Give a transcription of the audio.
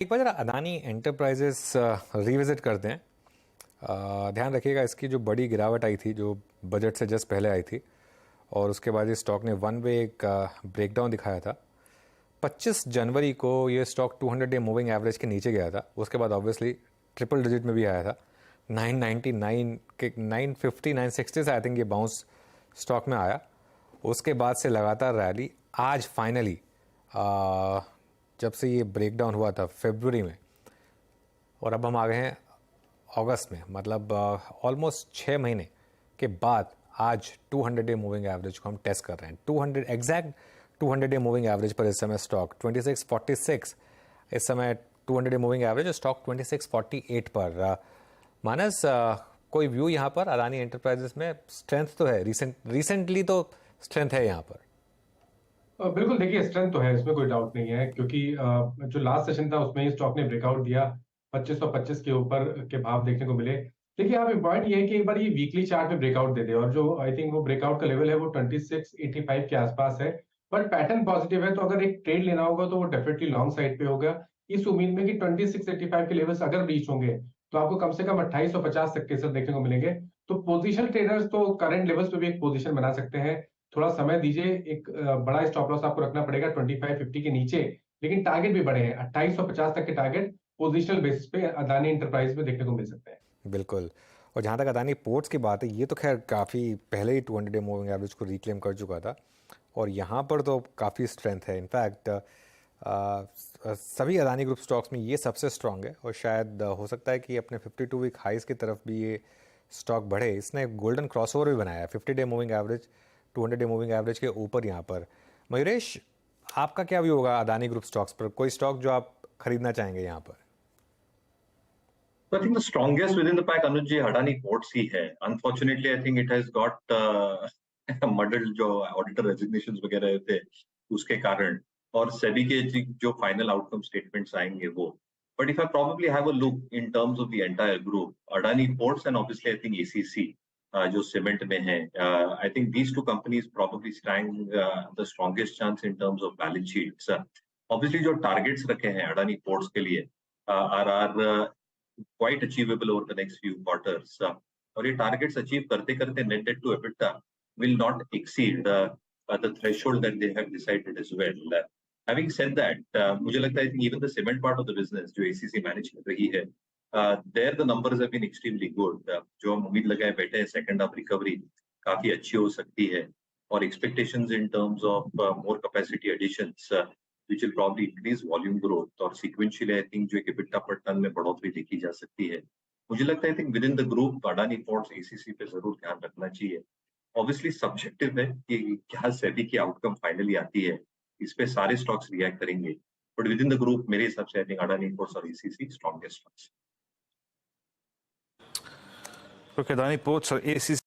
एक बार जरा Adani enterprises revisit करते हैं। ध्यान रखिएगा, इसकी जो बड़ी गिरावट आई थी जो बजट से जस्ट पहले आई थी, और उसके बाद ये स्टॉक ने वन वे एक ब्रेकडाउन दिखाया था। 25 जनवरी को ये स्टॉक 200 डे मूविंग एवरेज के नीचे गया था। उसके बाद ऑब्वियसली ट्रिपल डिजिट में भी आया था। 999 के 950 960 से आई थिंक ये बाउंस स्टॉक में आया। उसके बाद से लगातार रैली। आज फाइनली जब से ये ब्रेकडाउन हुआ था फरवरी में, और अब हम आ गए हैं अगस्त में, मतलब ऑलमोस्ट 6 महीने के बाद आज 200 डे मूविंग एवरेज को हम टेस्ट कर रहे हैं। 200 एग्जैक्ट 200 डे मूविंग एवरेज पर इस समय स्टॉक 2646, इस समय 200 डे मूविंग एवरेज स्टॉक 2648 पर। मानस, कोई व्यू यहाँ पर अदानी एंटरप्राइजेस में? स्ट्रेंथ तो है, रिसेंटली तो स्ट्रेंथ है यहाँ पर। बिल्कुल, देखिए स्ट्रेंथ तो है, इसमें कोई डाउट नहीं है, क्योंकि जो लास्ट सेशन था उसमें ही स्टॉक ने ब्रेकआउट दिया। 2525 के ऊपर के भाव देखने को मिले। देखिए, आप पॉइंट ये है कि एक बार ये वीकली चार्ट में ब्रेकआउट दे दे, और जो आई थिंक वो ब्रेकआउट का लेवल है वो 2685 के आसपास है। बट पैटर्न पॉजिटिव है, तो अगर एक ट्रेड लेना होगा तो वो डेफिनेटली लॉन्ग साइड पे होगा, इस उम्मीद में कि 2685 के लेवल्स अगर रीच होंगे तो आपको कम से कम 2850 तक के सब देखने को मिलेंगे। तो पोजिशनल ट्रेडर्स तो करंट लेवल्स पे भी एक पोजीशन बना सकते हैं। थोड़ा समय दीजिए, एक बड़ा स्टॉप लॉस आपको रखना पड़ेगा 2550 के नीचे, लेकिन टारगेट भी बड़े हैं। 2850 तक के टारगेट पोजिशनल बेसिस पे अदानी एंटरप्राइज में देखने को मिल सकते हैं। बिल्कुल। और जहाँ तक अदानी पोर्ट्स की बात है, ये तो खैर काफ़ी पहले ही 200 डे मूविंग एवरेज को रिक्लेम कर चुका था, और यहाँ पर तो काफ़ी स्ट्रेंथ है। इनफैक्ट सभी अदानी ग्रुप स्टॉक्स में ये सबसे स्ट्रांग है, और शायद हो सकता है कि अपने 52 वीक हाइस की तरफ भी ये स्टॉक बढ़े। इसने गोल्डन क्रॉसओवर भी बनाया है, 50 day moving average 200 day moving average के ऊपर यहाँ पर। मयूरेश, आपका क्या व्यू होगा अदानी ग्रुप स्टॉक्स पर? कोई स्टॉक जो आप खरीदना चाहेंगे यहाँ पर? So I think the strongest within the pack, Anuj ji, Adani Ports ही है. Unfortunately, I think it has got muddled जो auditor resignations वगैरह थे उसके कारण, और SEBI के जो final outcome statements आएंगे वो. But if I probably have a look in terms of the entire group, Adani Ports and obviously I think ACC जो cement में है, I think these two companies probably stand the strongest chance in terms of balance sheets. Obviously जो targets रखे हैं Adani Ports के लिए are quite achievable over the next few quarters. और ये targets achieve करते करते net debt to EBITDA will not exceed the threshold that they have decided as well. Having said that, मुझे लगता है even the cement part of the business जो ACC manage कर रही है, there the numbers have been extremely good. जो हम उम्मीद लगाए बैठे हैं second half recovery काफी अच्छी हो सकती है, और expectations in terms of more capacity additions which will probably increase volume growth, और sequentially I think जो एक EBITDA per ton में बढ़ोतरी देखी जा सकती है। मुझे लगता है I think within the group Adani Ports ACC पे जरूर ध्यान रखना चाहिए। Obviously subjective है कि क्या SEBI की आउटकम फाइनली आती है, इस पे सारे स्टॉक्स रिएक्ट करेंगे, but with in the group मेरे हिसाब से आई थिंक अडानी पोर्ट्स और ACC strongest stocks. Look, Adani Ports or ACC